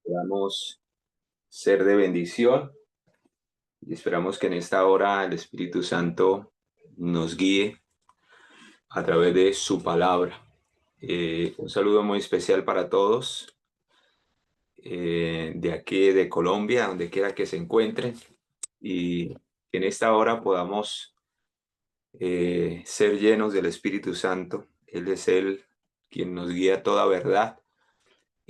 Podamos ser de bendición y esperamos que en esta hora el Espíritu Santo nos guíe a través de su palabra. Un saludo muy especial para todos de aquí de Colombia, donde quiera que se encuentren, y que en esta hora podamos ser llenos del Espíritu Santo. Él es Él quien nos guía a toda verdad,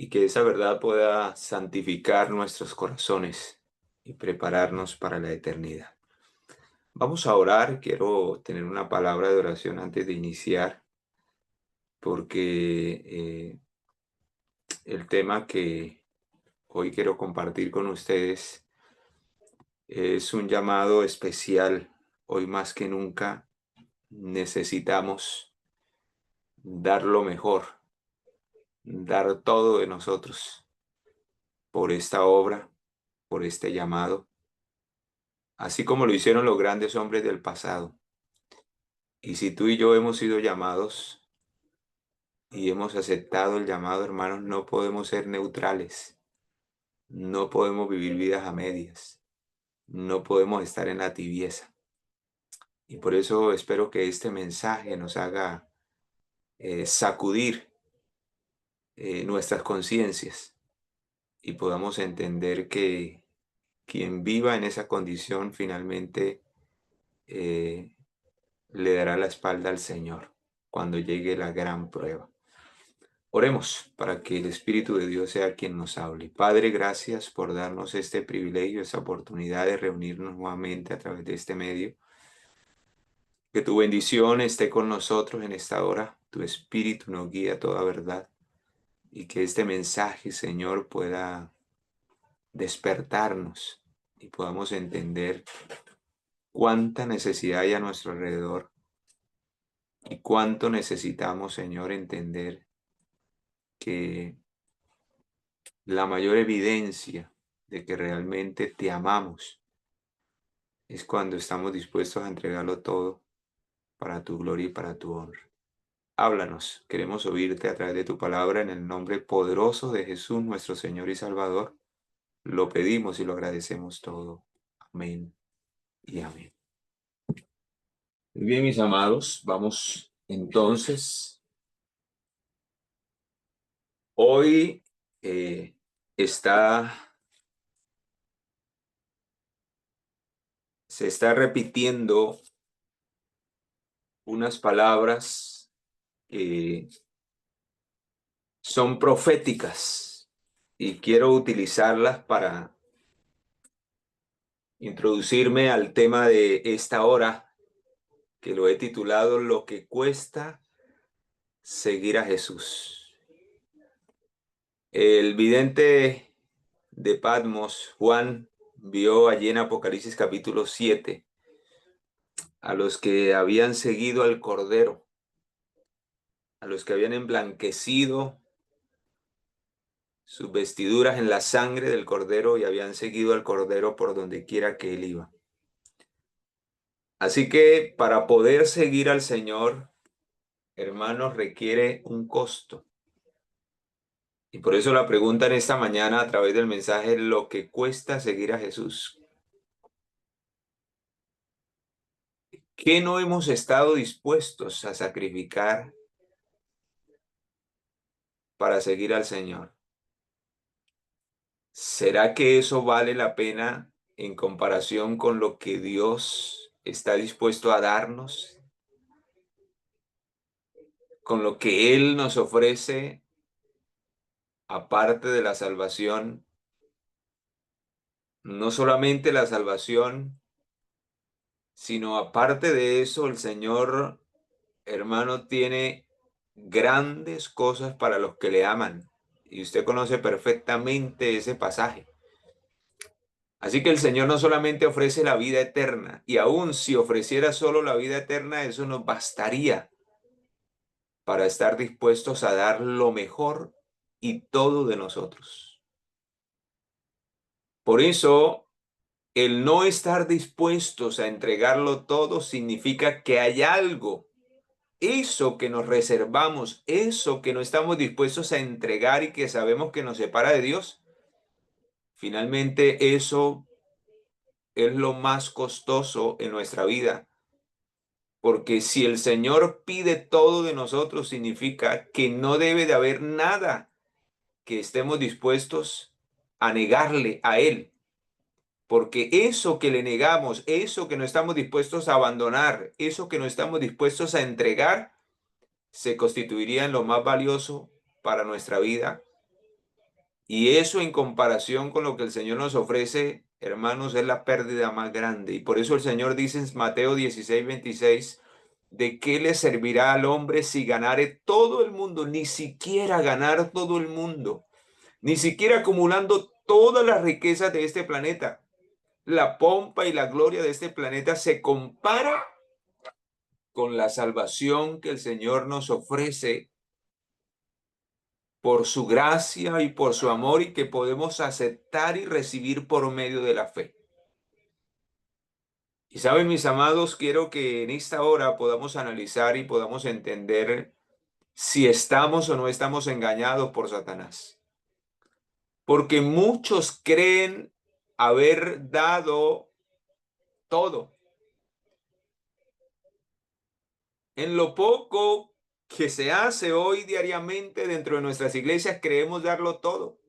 y que esa verdad pueda santificar nuestros corazones y prepararnos para la eternidad. Vamos a orar. Quiero tener una palabra de oración antes de iniciar, porque el tema que hoy quiero compartir con ustedes es un llamado especial. Hoy más que nunca necesitamos dar lo mejor, dar todo de nosotros por esta obra, por este llamado, así como lo hicieron los grandes hombres del pasado. Y si tú y yo hemos sido llamados y hemos aceptado el llamado, hermanos, no podemos ser neutrales, no podemos vivir vidas a medias, no podemos estar en la tibieza. Y por eso espero que este mensaje nos haga sacudir nuestras conciencias y podamos entender que quien viva en esa condición finalmente eh, le dará la espalda al Señor cuando llegue la gran prueba. Oremos para que el Espíritu de Dios sea quien nos hable. Padre, gracias por darnos este privilegio, esta oportunidad de reunirnos nuevamente a través de este medio. Que tu bendición esté con nosotros en esta hora. Tu Espíritu nos guía a toda verdad. Y que este mensaje, Señor, pueda despertarnos y podamos entender cuánta necesidad hay a nuestro alrededor y cuánto necesitamos, Señor, entender que la mayor evidencia de que realmente te amamos es cuando estamos dispuestos a entregarlo todo para tu gloria y para tu honra. Háblanos, queremos oírte a través de tu palabra en el nombre poderoso de Jesús, nuestro Señor y Salvador. Lo pedimos y lo agradecemos todo. Amén y amén. Muy bien, mis amados, vamos entonces. Hoy eh, se está repitiendo unas palabras que son proféticas y quiero utilizarlas para introducirme al tema de esta hora, que lo he titulado Lo que cuesta seguir a Jesús. El vidente de Patmos, Juan, vio allí en Apocalipsis capítulo 7 a los que habían seguido al Cordero, a los que habían emblanquecido sus vestiduras en la sangre del Cordero y habían seguido al Cordero por donde quiera que él iba. Así que para poder seguir al Señor, hermanos, requiere un costo. Y por eso la pregunta en esta mañana a través del mensaje es lo que cuesta seguir a Jesús. ¿Qué no hemos estado dispuestos a sacrificar para seguir al Señor? ¿Será que eso vale la pena en comparación con lo que Dios está dispuesto a darnos? Con lo que Él nos ofrece, aparte de la salvación, no solamente la salvación, sino aparte de eso, el Señor, hermano, tiene grandes cosas para los que le aman. Y usted conoce perfectamente ese pasaje. Así que el Señor no solamente ofrece la vida eterna, y aun si ofreciera solo la vida eterna, eso nos bastaría para estar dispuestos a dar lo mejor y todo de nosotros. Por eso, el no estar dispuestos a entregarlo todo significa que hay algo, eso que nos reservamos, eso que no estamos dispuestos a entregar y que sabemos que nos separa de Dios, Finalmente, eso es lo más costoso en nuestra vida, porque si el Señor pide todo de nosotros, significa que no debe de haber nada que estemos dispuestos a negarle a Él, porque eso que le negamos, eso que no estamos dispuestos a abandonar, eso que no estamos dispuestos a entregar, se constituiría en lo más valioso para nuestra vida. Y eso en comparación con lo que el Señor nos ofrece, hermanos, es la pérdida más grande. Y por eso el Señor dice en Mateo 16:26, ¿de qué le servirá al hombre si ganare todo el mundo? Ni siquiera ganar todo el mundo, ni siquiera acumulando todas las riquezas de este planeta. La pompa y la gloria de este planeta se compara con la salvación que el Señor nos ofrece por su gracia y por su amor y que podemos aceptar y recibir por medio de la fe. Y saben, mis amados, quiero que en esta hora podamos analizar y podamos entender si estamos o no estamos engañados por Satanás. Porque muchos creen haber dado todo. En lo poco que se hace hoy diariamente dentro de nuestras iglesias, creemos darlo todo.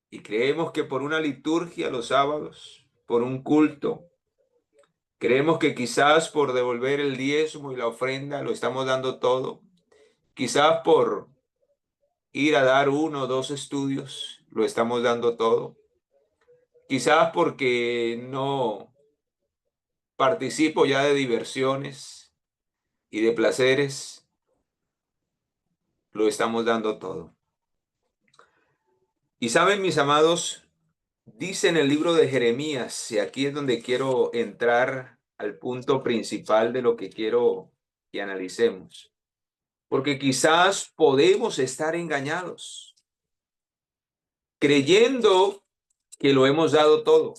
Y creemos que por una liturgia los sábados, por un culto, creemos que quizás por devolver el diezmo y la ofrenda lo estamos dando todo. Quizás por ir a dar uno o dos estudios lo estamos dando todo. Quizás porque no participo ya de diversiones y de placeres, lo estamos dando todo. Y saben, mis amados, dice en el libro de Jeremías, y aquí es donde quiero entrar al punto principal de lo que quiero que analicemos, porque quizás podemos estar engañados, creyendo que lo hemos dado todo,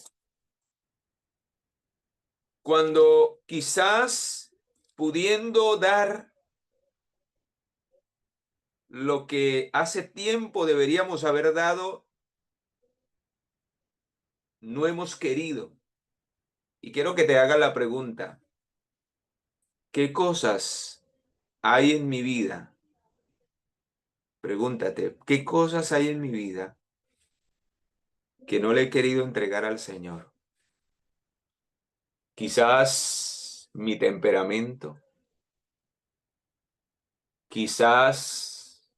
cuando quizás pudiendo dar lo que hace tiempo deberíamos haber dado, no hemos querido. Y quiero que te haga la pregunta, ¿qué cosas hay en mi vida? Pregúntate, ¿qué cosas hay en mi vida que no le he querido entregar al Señor? Quizás mi temperamento, quizás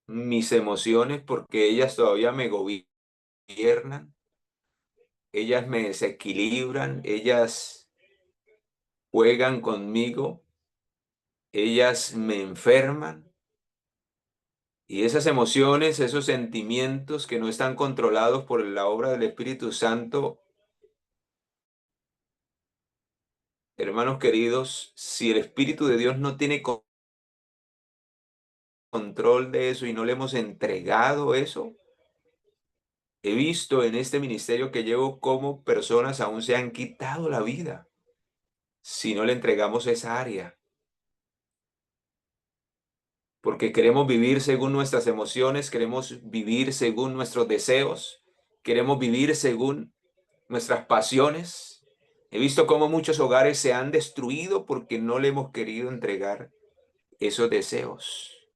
mis emociones, porque ellas todavía me gobiernan, ellas me desequilibran, ellas juegan conmigo, ellas me enferman. Y esas emociones, esos sentimientos que no están controlados por la obra del Espíritu Santo, hermanos queridos, si el Espíritu de Dios no tiene control de eso y no le hemos entregado eso, he visto en este ministerio que llevo cómo personas aún se han quitado la vida si no le entregamos esa área. Porque queremos vivir según nuestras emociones, queremos vivir según nuestros deseos, queremos vivir según nuestras pasiones. He visto cómo muchos hogares se han destruido porque no le hemos querido entregar esos deseos.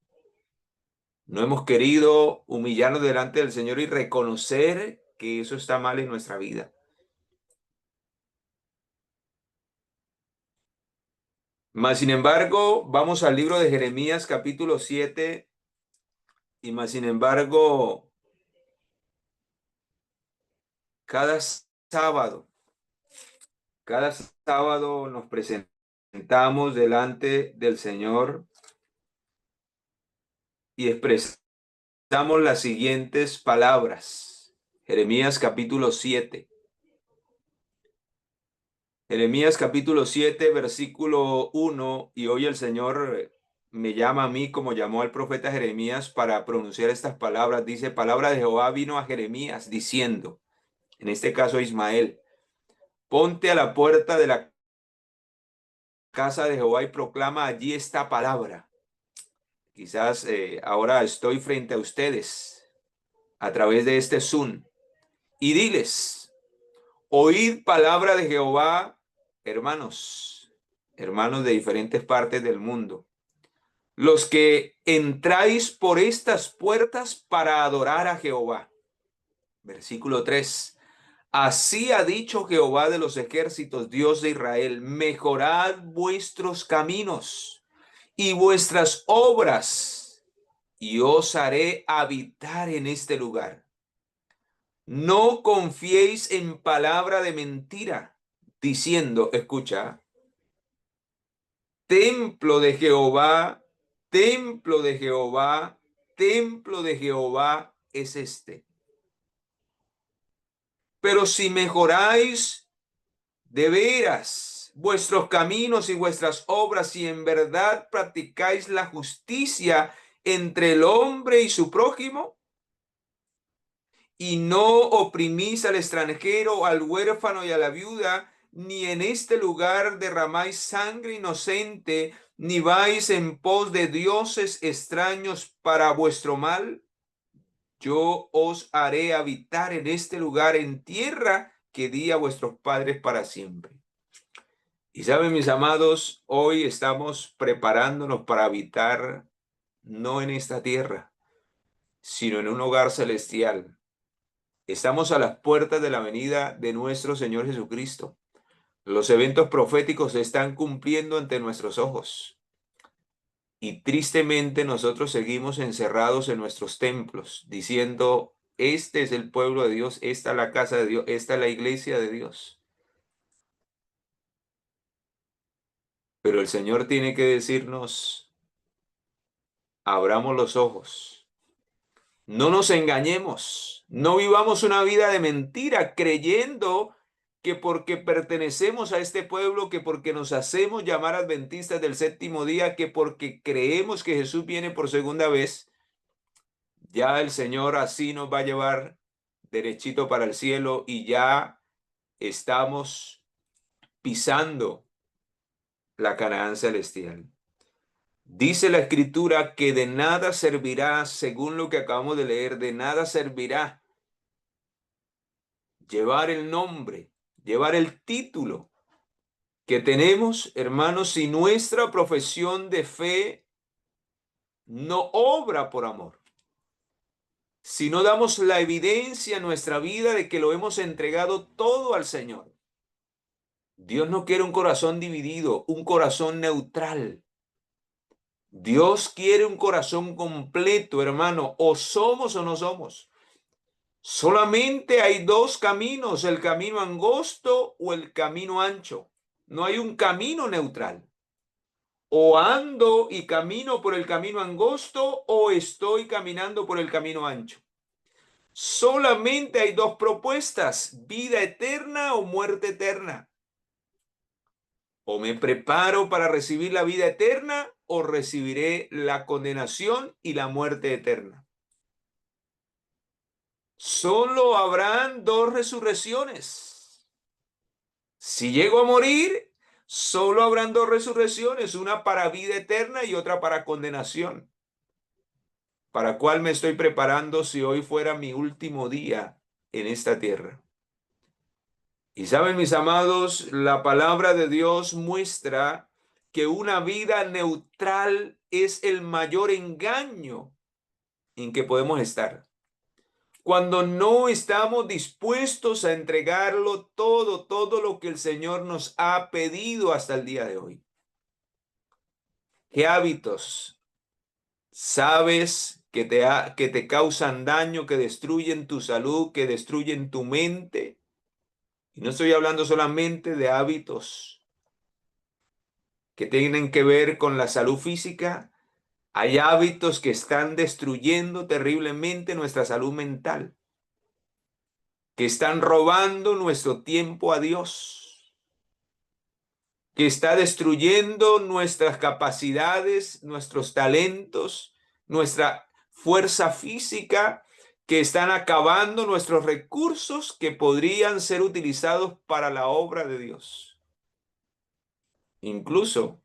No hemos querido humillarnos delante del Señor y reconocer que eso está mal en nuestra vida. Mas, sin embargo, vamos al libro de Jeremías capítulo 7 y más sin embargo, cada sábado, cada sábado nos presentamos delante del Señor y expresamos las siguientes palabras. Jeremías capítulo 7. Jeremías capítulo 7, versículo 1, y hoy el Señor me llama a mí como llamó al profeta Jeremías para pronunciar estas palabras. Dice, palabra de Jehová vino a Jeremías diciendo, en este caso a Ismael, ponte a la puerta de la casa de Jehová y proclama allí esta palabra. Quizás ahora estoy frente a ustedes a través de este Zoom y diles, oíd palabra de Jehová, hermanos de diferentes partes del mundo, los que entráis por estas puertas para adorar a Jehová. Versículo 3. Así ha dicho Jehová de los ejércitos, Dios de Israel, mejorad vuestros caminos y vuestras obras, y os haré habitar en este lugar. No confiéis en palabra de mentira, diciendo, escucha, templo de Jehová, templo de Jehová, templo de Jehová es este. Pero si mejoráis de veras vuestros caminos y vuestras obras, y en verdad practicáis la justicia entre el hombre y su prójimo, y no oprimís al extranjero, al huérfano y a la viuda, ni en este lugar derramáis sangre inocente, ni vais en pos de dioses extraños para vuestro mal, yo os haré habitar en este lugar, en tierra que di a vuestros padres para siempre. Y saben, mis amados, hoy estamos preparándonos para habitar no en esta tierra, sino en un hogar celestial. Estamos a las puertas de la venida de nuestro Señor Jesucristo. Los eventos proféticos se están cumpliendo ante nuestros ojos. Y tristemente nosotros seguimos encerrados en nuestros templos, diciendo, este es el pueblo de Dios, esta es la casa de Dios, esta es la iglesia de Dios. Pero el Señor tiene que decirnos, abramos los ojos. No nos engañemos, no vivamos una vida de mentira creyendo que porque pertenecemos a este pueblo, que porque nos hacemos llamar adventistas del séptimo día, que porque creemos que Jesús viene por segunda vez, ya el Señor así nos va a llevar derechito para el cielo y ya estamos pisando la Canaán celestial. Dice la Escritura que de nada servirá, según lo que acabamos de leer, de nada servirá llevar el nombre, llevar el título que tenemos, hermanos, si nuestra profesión de fe no obra por amor. Si no damos la evidencia en nuestra vida de que lo hemos entregado todo al Señor. Dios no quiere un corazón dividido, un corazón neutral. Dios quiere un corazón completo, hermano, o somos o no somos. Solamente hay dos caminos, el camino angosto o el camino ancho. No hay un camino neutral. O ando y camino por el camino angosto o estoy caminando por el camino ancho. Solamente hay dos propuestas, vida eterna o muerte eterna. O me preparo para recibir la vida eterna o recibiré la condenación y la muerte eterna. Solo habrán dos resurrecciones. Si llego a morir, solo habrán dos resurrecciones, una para vida eterna y otra para condenación. ¿Para cuál me estoy preparando si hoy fuera mi último día en esta tierra? Y saben, mis amados, la palabra de Dios muestra que una vida neutral es el mayor engaño en que podemos estar. Cuando no estamos dispuestos a entregarlo todo, todo lo que el Señor nos ha pedido hasta el día de hoy. ¿Qué hábitos sabes que te causan daño, que destruyen tu salud, que destruyen tu mente? Y no estoy hablando solamente de hábitos que tienen que ver con la salud física. Hay hábitos que están destruyendo terriblemente nuestra salud mental, que están robando nuestro tiempo a Dios, que está destruyendo nuestras capacidades, nuestros talentos, nuestra fuerza física, que están acabando nuestros recursos que podrían ser utilizados para la obra de Dios. Incluso,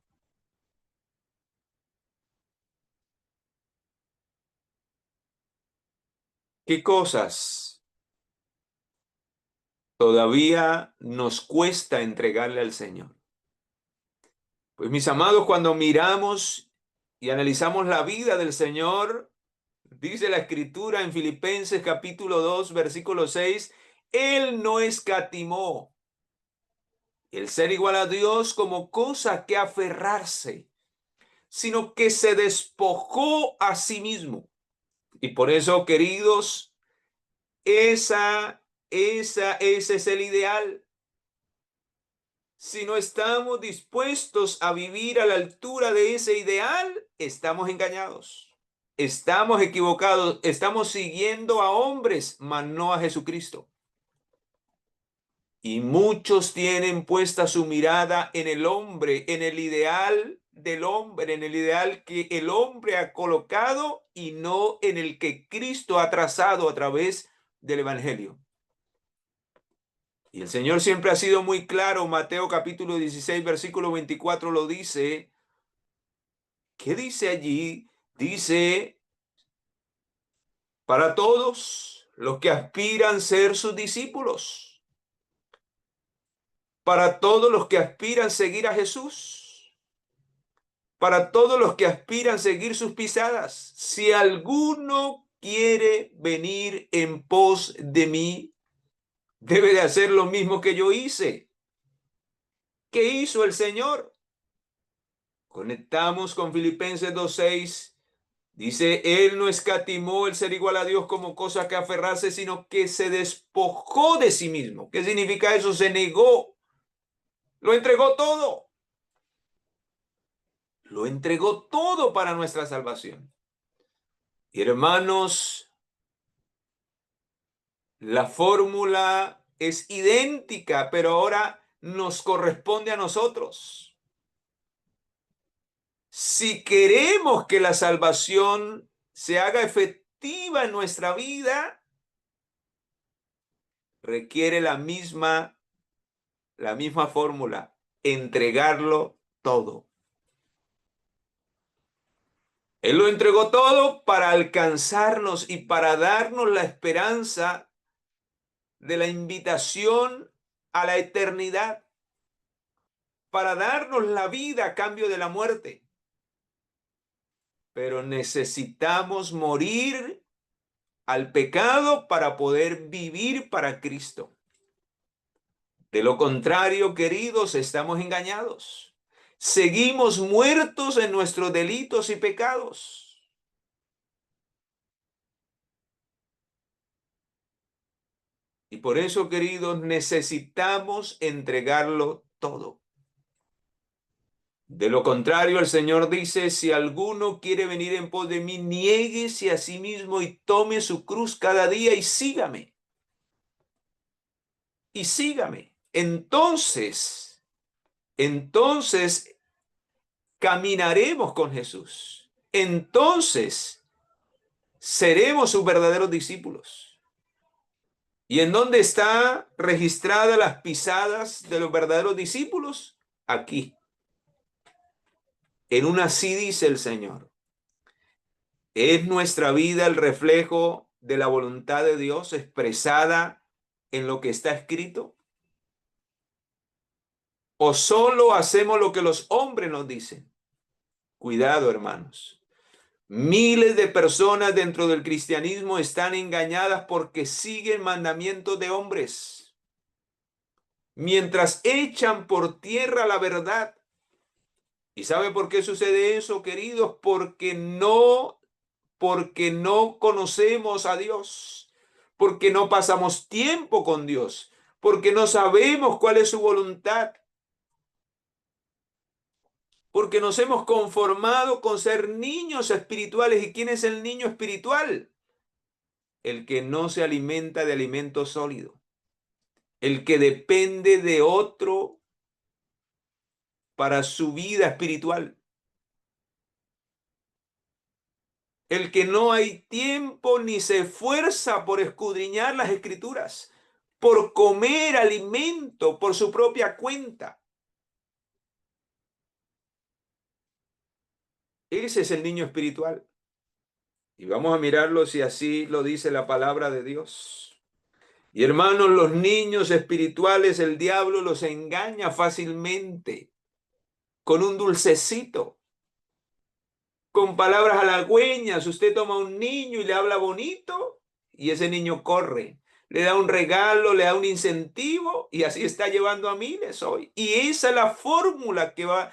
¿qué cosas todavía nos cuesta entregarle al Señor. Pues mis amados, cuando miramos y analizamos la vida del Señor, dice la Escritura en Filipenses capítulo 2, versículo 6, Él no escatimó el ser igual a Dios como cosa que aferrarse, sino que se despojó a sí mismo. Y por eso, queridos, ese es el ideal. Si no estamos dispuestos a vivir a la altura de ese ideal, estamos engañados, estamos equivocados, estamos siguiendo a hombres, mas no a Jesucristo. Y muchos tienen puesta su mirada en el hombre, en el ideal del hombre, en el ideal que el hombre ha colocado y no en el que Cristo ha trazado a través del Evangelio. Y el Señor siempre ha sido muy claro. Mateo capítulo 16, versículo 24 lo dice. ¿Qué dice allí? Dice, para todos los que aspiran a ser sus discípulos, para todos los que aspiran a seguir a Jesús, para todos los que aspiran a seguir sus pisadas. Si alguno quiere venir en pos de mí, debe de hacer lo mismo que yo hice. ¿Qué hizo el Señor? Conectamos con Filipenses 2:6. Dice, Él no escatimó el ser igual a Dios como cosa que aferrarse, sino que se despojó de sí mismo. ¿Qué significa eso? Se negó, lo entregó todo. Lo entregó todo para nuestra salvación. Y hermanos, la fórmula es idéntica, pero ahora nos corresponde a nosotros. Si queremos que la salvación se haga efectiva en nuestra vida, requiere la misma fórmula, entregarlo todo. Él lo entregó todo para alcanzarnos y para darnos la esperanza de la invitación a la eternidad, para darnos la vida a cambio de la muerte. Pero necesitamos morir al pecado para poder vivir para Cristo. De lo contrario, queridos, estamos engañados. Seguimos muertos en nuestros delitos y pecados. Y por eso, queridos, necesitamos entregarlo todo. De lo contrario, el Señor dice, si alguno quiere venir en pos de mí, niéguese a sí mismo y tome su cruz cada día y sígame. Y sígame. Entonces caminaremos con Jesús. Entonces seremos sus verdaderos discípulos. ¿Y en dónde está registradas las pisadas de los verdaderos discípulos? Aquí. En una sí dice el Señor. ¿Es nuestra vida el reflejo de la voluntad de Dios expresada en lo que está escrito? ¿O solo hacemos lo que los hombres nos dicen? Cuidado, hermanos. Miles de personas dentro del cristianismo están engañadas porque siguen mandamientos de hombres, mientras echan por tierra la verdad. ¿Y sabe por qué sucede eso, queridos? Porque no conocemos a Dios, porque no pasamos tiempo con Dios, porque no sabemos cuál es su voluntad, porque nos hemos conformado con ser niños espirituales. ¿Y quién es el niño espiritual? El que no se alimenta de alimento sólido, el que depende de otro para su vida espiritual, el que no hay tiempo ni se esfuerza por escudriñar las escrituras, por comer alimento por su propia cuenta. Ese es el niño espiritual. Y vamos a mirarlo si así lo dice la palabra de Dios. Y hermanos, los niños espirituales, el diablo los engaña fácilmente con un dulcecito, con palabras halagüeñas. Usted toma un niño y le habla bonito y ese niño corre. Le da un regalo, le da un incentivo y así está llevando a miles hoy. Y esa es la fórmula que va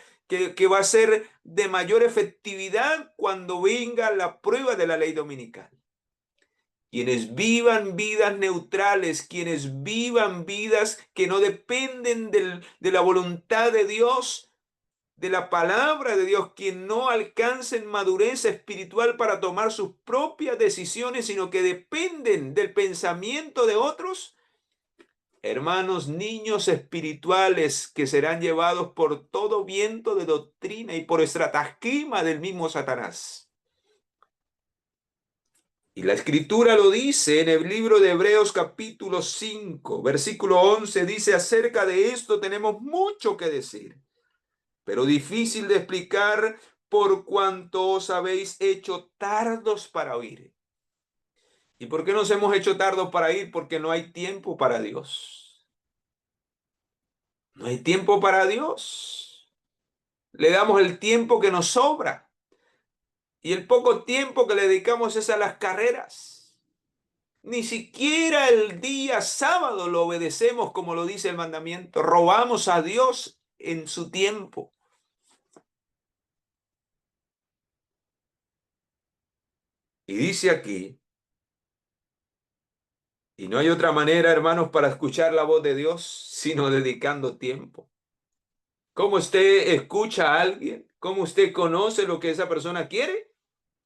a ser de mayor efectividad cuando venga la prueba de la ley dominical. Quienes vivan vidas neutrales, quienes vivan vidas que no dependen de la voluntad de Dios, de la palabra de Dios, quien no alcancen madurez espiritual para tomar sus propias decisiones, sino que dependen del pensamiento de otros. Hermanos, niños espirituales que serán llevados por todo viento de doctrina y por estratagema del mismo Satanás. Y la escritura lo dice en el libro de Hebreos capítulo 5, versículo 11, dice: acerca de esto tenemos mucho que decir, pero difícil de explicar por cuanto os habéis hecho tardos para oír. ¿Y por qué nos hemos hecho tardos para oír? Porque no hay tiempo para Dios. No hay tiempo para Dios. Le damos el tiempo que nos sobra. Y el poco tiempo que le dedicamos es a las carreras. Ni siquiera el día sábado lo obedecemos como lo dice el mandamiento. Robamos a Dios en su tiempo. Y dice aquí, y no hay otra manera, hermanos, para escuchar la voz de Dios, sino dedicando tiempo. ¿Cómo usted escucha a alguien? ¿Cómo usted conoce lo que esa persona quiere?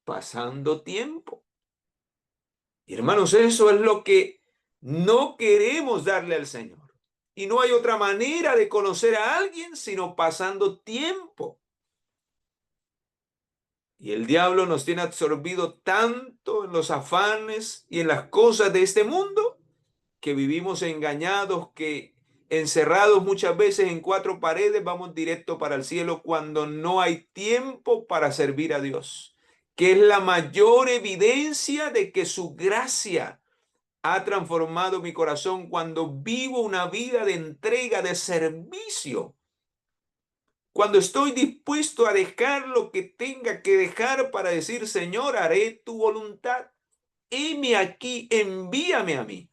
Pasando tiempo. Y hermanos, eso es lo que no queremos darle al Señor. Y no hay otra manera de conocer a alguien sino pasando tiempo. Y el diablo nos tiene absorbido tanto en los afanes y en las cosas de este mundo que vivimos engañados, que encerrados muchas veces en cuatro paredes vamos directo para el cielo cuando no hay tiempo para servir a Dios, que es la mayor evidencia de que su gracia ha transformado mi corazón cuando vivo una vida de entrega, de servicio. Cuando estoy dispuesto a dejar lo que tenga que dejar para decir: Señor, haré tu voluntad. Heme aquí, envíame a mí.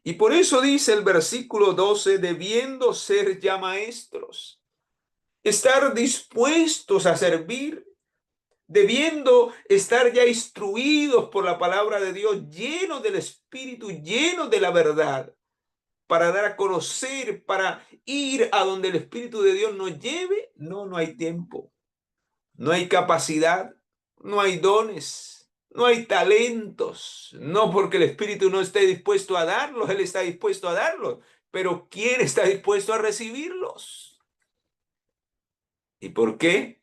Y por eso dice el versículo 12, debiendo ser ya maestros, estar dispuestos a servir, debiendo estar ya instruidos por la palabra de Dios, llenos del Espíritu, llenos de la verdad, para dar a conocer, para ir a donde el Espíritu de Dios nos lleve. No hay tiempo, no hay capacidad, no hay dones, no hay talentos. No porque el Espíritu no esté dispuesto a darlos, Él está dispuesto a darlos. Pero ¿quién está dispuesto a recibirlos? ¿Y por qué?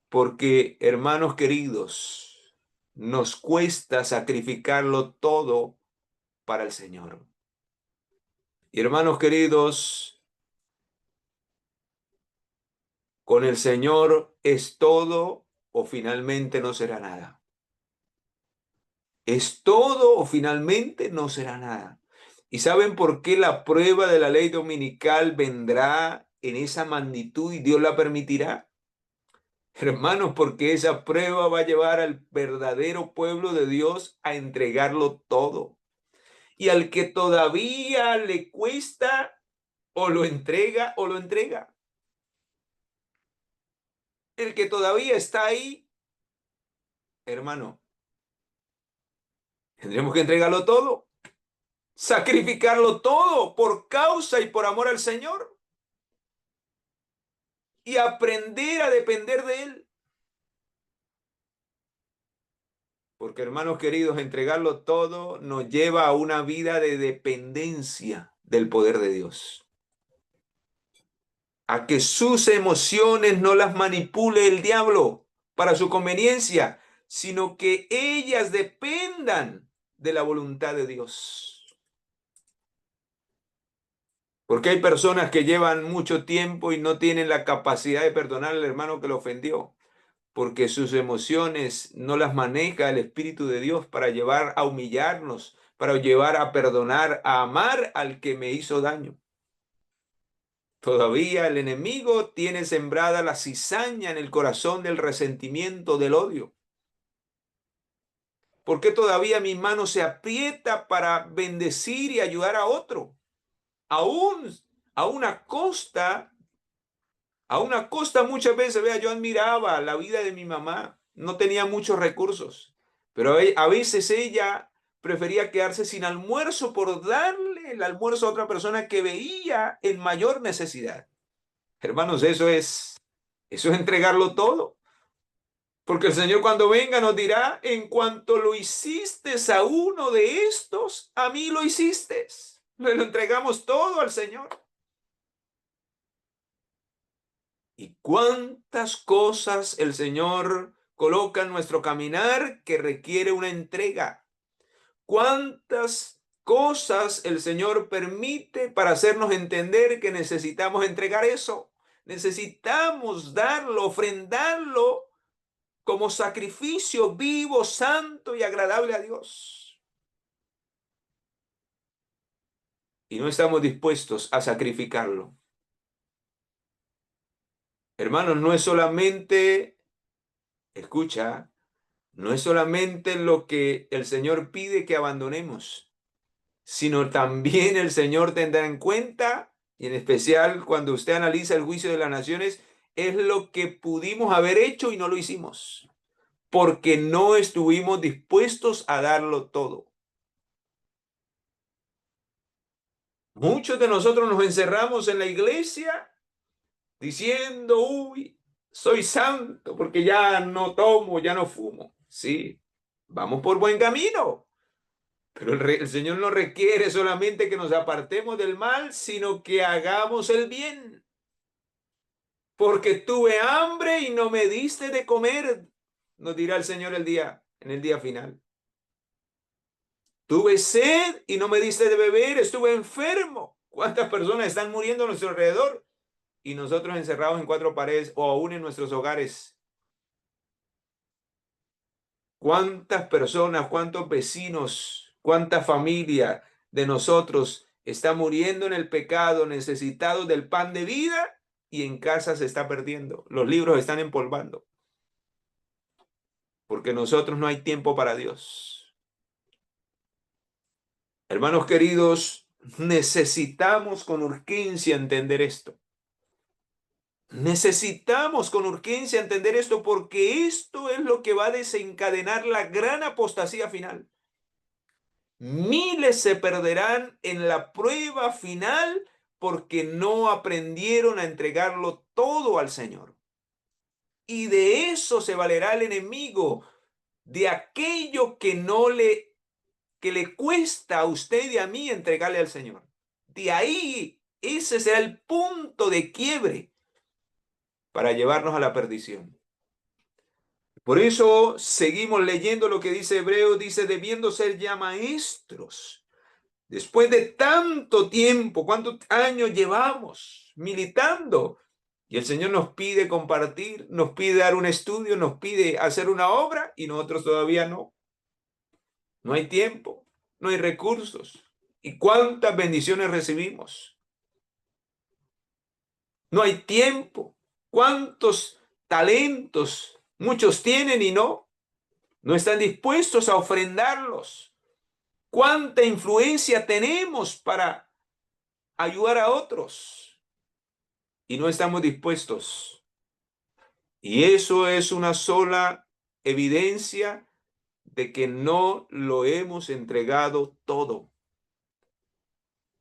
Porque, hermanos queridos, nos cuesta sacrificarlo todo para el Señor. Y hermanos queridos, con el Señor es todo o finalmente no será nada. Es todo o finalmente no será nada. ¿Y saben por qué la prueba de la ley dominical vendrá en esa magnitud y Dios la permitirá? Hermanos, porque esa prueba va a llevar al verdadero pueblo de Dios a entregarlo todo. Y al que todavía le cuesta, o lo entrega o lo entrega. El que todavía está ahí, hermano, tendremos que entregarlo todo, sacrificarlo todo por causa y por amor al Señor y aprender a depender de Él. Porque, hermanos queridos, entregarlo todo nos lleva a una vida de dependencia del poder de Dios. A que sus emociones no las manipule el diablo para su conveniencia, sino que ellas dependan de la voluntad de Dios. Porque hay personas que llevan mucho tiempo y no tienen la capacidad de perdonar al hermano que lo ofendió. porque sus emociones no las maneja el Espíritu de Dios para llevar a humillarnos, para llevar a perdonar, a amar al que me hizo daño. Todavía el enemigo tiene sembrada la cizaña en el corazón del resentimiento, del odio. ¿Por qué todavía mi mano se aprieta para bendecir y ayudar a otro? Aún a una costa, muchas veces, vea, yo admiraba la vida de mi mamá. No tenía muchos recursos, pero a veces ella prefería quedarse sin almuerzo por darle el almuerzo a otra persona que veía en mayor necesidad. Hermanos, eso es entregarlo todo. Porque el Señor cuando venga nos dirá, en cuanto lo hiciste a uno de estos, a mí lo hiciste. Le lo entregamos todo al Señor. Y cuántas cosas el Señor coloca en nuestro caminar que requiere una entrega. Cuántas cosas el Señor permite para hacernos entender que necesitamos entregar eso. Necesitamos darlo, ofrendarlo como sacrificio vivo, santo y agradable a Dios. Y no estamos dispuestos a sacrificarlo. Hermanos, no es solamente, escucha, no es solamente lo que el Señor pide que abandonemos, sino también el Señor tendrá en cuenta, y en especial cuando usted analiza el juicio de las naciones, es lo que pudimos haber hecho y no lo hicimos, porque no estuvimos dispuestos a darlo todo. Muchos de nosotros nos encerramos en la iglesia diciendo, uy, soy santo porque ya no tomo, ya no fumo. Sí, vamos por buen camino, pero el Señor no requiere solamente que nos apartemos del mal, sino que hagamos el bien. Porque tuve hambre y no me diste de comer, nos dirá el Señor en el día final. Tuve sed y no me diste de beber, estuve enfermo. ¿Cuántas personas están muriendo a nuestro alrededor? Y nosotros encerrados en cuatro paredes o aún en nuestros hogares. ¿Cuántas personas, cuántos vecinos, cuánta familia de nosotros está muriendo en el pecado, necesitados del pan de vida y en casa se está perdiendo? Los libros están empolvando porque nosotros no hay tiempo para Dios. Hermanos queridos, necesitamos con urgencia entender esto. Necesitamos con urgencia entender esto porque esto es lo que va a desencadenar la gran apostasía final. Miles se perderán en la prueba final porque no aprendieron a entregarlo todo al Señor. Y de eso se valerá el enemigo, de aquello que le cuesta a usted y a mí entregarle al Señor. De ahí, ese será el punto de quiebre para llevarnos a la perdición. Por eso seguimos leyendo lo que dice Hebreos, dice, debiendo ser ya maestros. Después de tanto tiempo, ¿cuántos años llevamos militando? Y el Señor nos pide compartir, nos pide dar un estudio, nos pide hacer una obra y nosotros todavía no. No hay tiempo, no hay recursos. ¿Y cuántas bendiciones recibimos? No hay tiempo. ¿Cuántos talentos muchos tienen y no están dispuestos a ofrendarlos? ¿Cuánta influencia tenemos para ayudar a otros? Y no estamos dispuestos. Y eso es una sola evidencia de que no lo hemos entregado todo.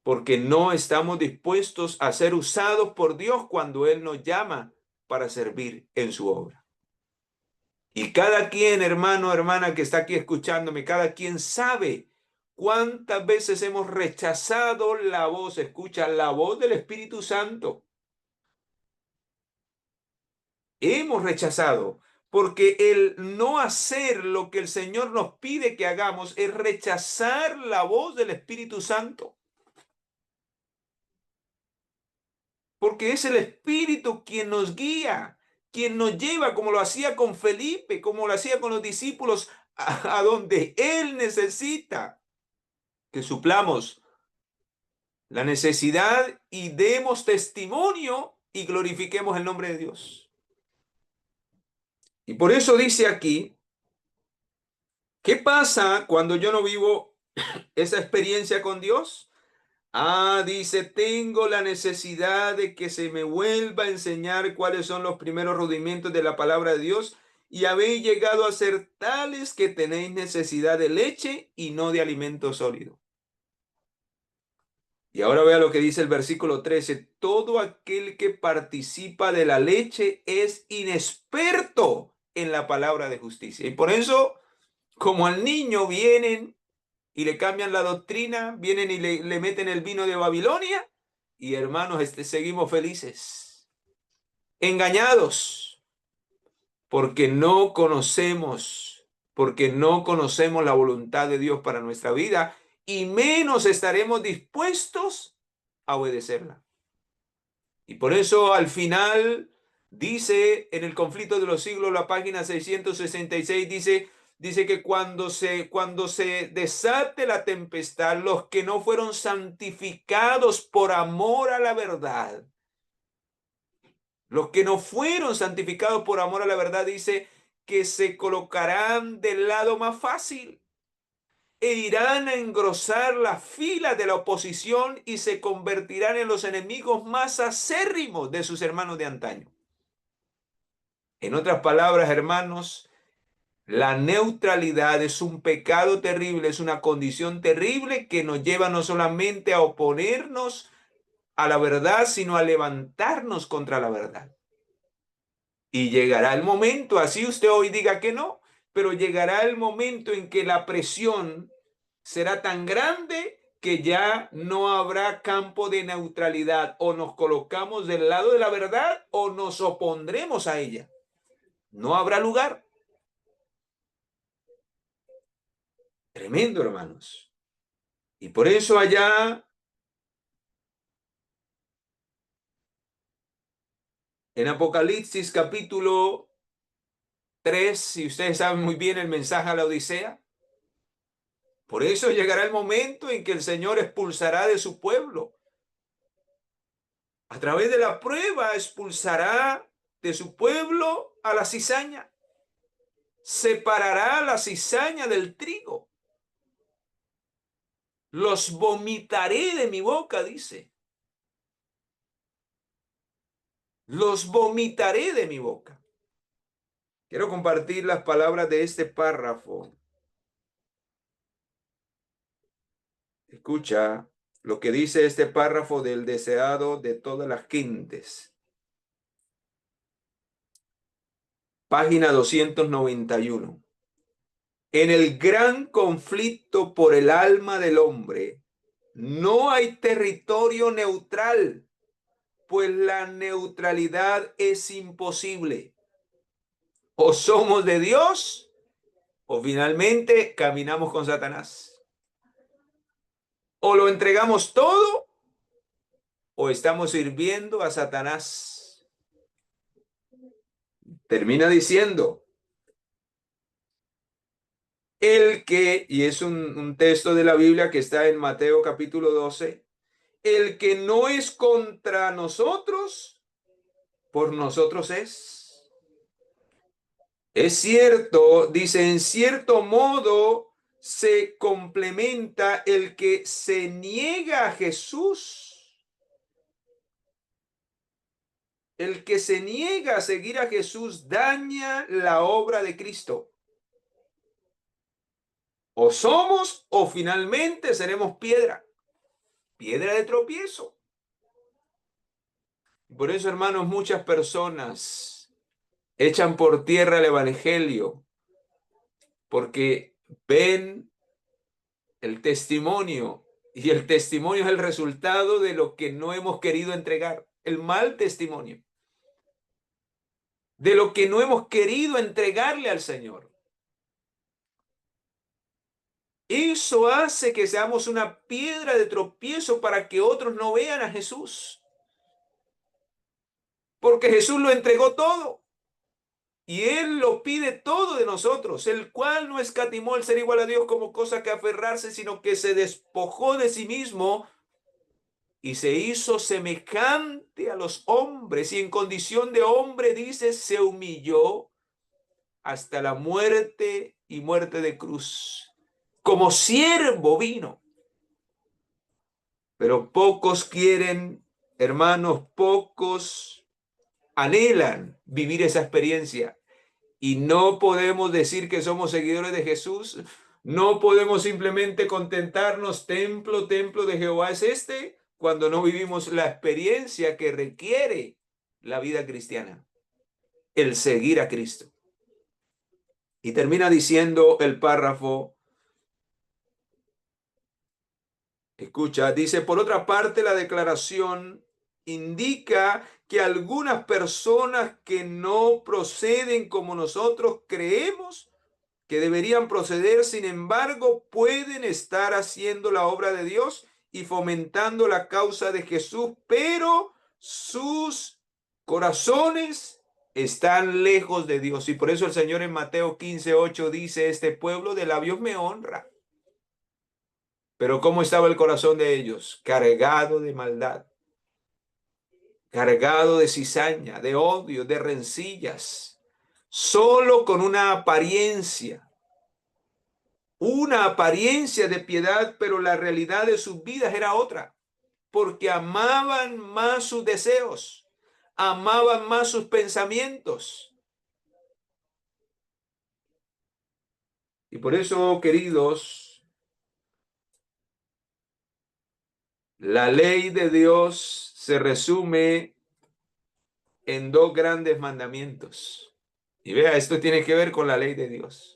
Porque no estamos dispuestos a ser usados por Dios cuando Él nos llama para servir en su obra. Y cada quien, hermano, hermana que está aquí escuchándome, cada quien sabe cuántas veces hemos rechazado la voz, escucha, la voz del Espíritu Santo. Hemos rechazado, porque el no hacer lo que el Señor nos pide que hagamos es rechazar la voz del Espíritu Santo. Porque es el Espíritu quien nos guía, quien nos lleva, como lo hacía con Felipe, como lo hacía con los discípulos, a donde Él necesita que suplamos la necesidad y demos testimonio y glorifiquemos el nombre de Dios. Y por eso dice aquí, ¿qué pasa cuando yo no vivo esa experiencia con Dios? Dice, tengo la necesidad de que se me vuelva a enseñar cuáles son los primeros rudimentos de la palabra de Dios y habéis llegado a ser tales que tenéis necesidad de leche y no de alimento sólido. Y ahora vea lo que dice el versículo 13. Todo aquel que participa de la leche es inexperto en la palabra de justicia. Y por eso, como al niño vienen y le cambian la doctrina, vienen y le meten el vino de Babilonia, y hermanos, seguimos felices, engañados, porque no conocemos la voluntad de Dios para nuestra vida, y menos estaremos dispuestos a obedecerla. Y por eso al final dice en el conflicto de los siglos, la página 666, dice que cuando se desate la tempestad, los que no fueron santificados por amor a la verdad, los que no fueron santificados por amor a la verdad, dice que se colocarán del lado más fácil e irán a engrosar las filas de la oposición y se convertirán en los enemigos más acérrimos de sus hermanos de antaño. En otras palabras, hermanos, la neutralidad es un pecado terrible, es una condición terrible que nos lleva no solamente a oponernos a la verdad, sino a levantarnos contra la verdad. Y llegará el momento, así usted hoy diga que no, pero llegará el momento en que la presión será tan grande que ya no habrá campo de neutralidad. O nos colocamos del lado de la verdad o nos opondremos a ella. No habrá lugar. Tremendo, hermanos. Y por eso allá en Apocalipsis capítulo 3, si ustedes saben muy bien el mensaje a la Odisea, por eso llegará el momento en que el Señor expulsará de su pueblo. A través de la prueba expulsará de su pueblo a la cizaña. Separará la cizaña del trigo. Los vomitaré de mi boca, dice. Los vomitaré de mi boca. Quiero compartir las palabras de este párrafo. Escucha lo que dice este párrafo del deseado de todas las gentes. Página 291. En el gran conflicto por el alma del hombre, no hay territorio neutral, pues la neutralidad es imposible. O somos de Dios, o finalmente caminamos con Satanás. O lo entregamos todo, o estamos sirviendo a Satanás. Termina diciendo, el que, y es un texto de la Biblia que está en Mateo capítulo 12, el que no es contra nosotros, por nosotros es. Es cierto, dice, en cierto modo se complementa el que se niega a Jesús. El que se niega a seguir a Jesús daña la obra de Cristo. O somos o finalmente seremos piedra de tropiezo. Por eso, hermanos, muchas personas echan por tierra el evangelio porque ven el testimonio y el testimonio es el resultado de lo que no hemos querido entregar, el mal testimonio, de lo que no hemos querido entregarle al Señor. Eso hace que seamos una piedra de tropiezo para que otros no vean a Jesús. Porque Jesús lo entregó todo. Y Él lo pide todo de nosotros, el cual no escatimó el ser igual a Dios como cosa que aferrarse, sino que se despojó de sí mismo y se hizo semejante a los hombres, y en condición de hombre, dice, se humilló hasta la muerte y muerte de cruz. Como siervo vino. Pero pocos quieren, hermanos, pocos anhelan vivir esa experiencia. Y no podemos decir que somos seguidores de Jesús. No podemos simplemente contentarnos, templo, templo de Jehová es este, cuando no vivimos la experiencia que requiere la vida cristiana, el seguir a Cristo. Y termina diciendo el párrafo, escucha, dice, por otra parte, la declaración indica que algunas personas que no proceden como nosotros creemos que deberían proceder, sin embargo, pueden estar haciendo la obra de Dios y fomentando la causa de Jesús, pero sus corazones están lejos de Dios. Y por eso el Señor en Mateo 15:8 dice, este pueblo de labios me honra. Pero ¿cómo estaba el corazón de ellos? Cargado de maldad, cargado de cizaña, de odio, de rencillas, solo con una apariencia de piedad, pero la realidad de sus vidas era otra, porque amaban más sus deseos, amaban más sus pensamientos. Y por eso, queridos, la ley de Dios se resume en dos grandes mandamientos. Y vea, esto tiene que ver con la ley de Dios.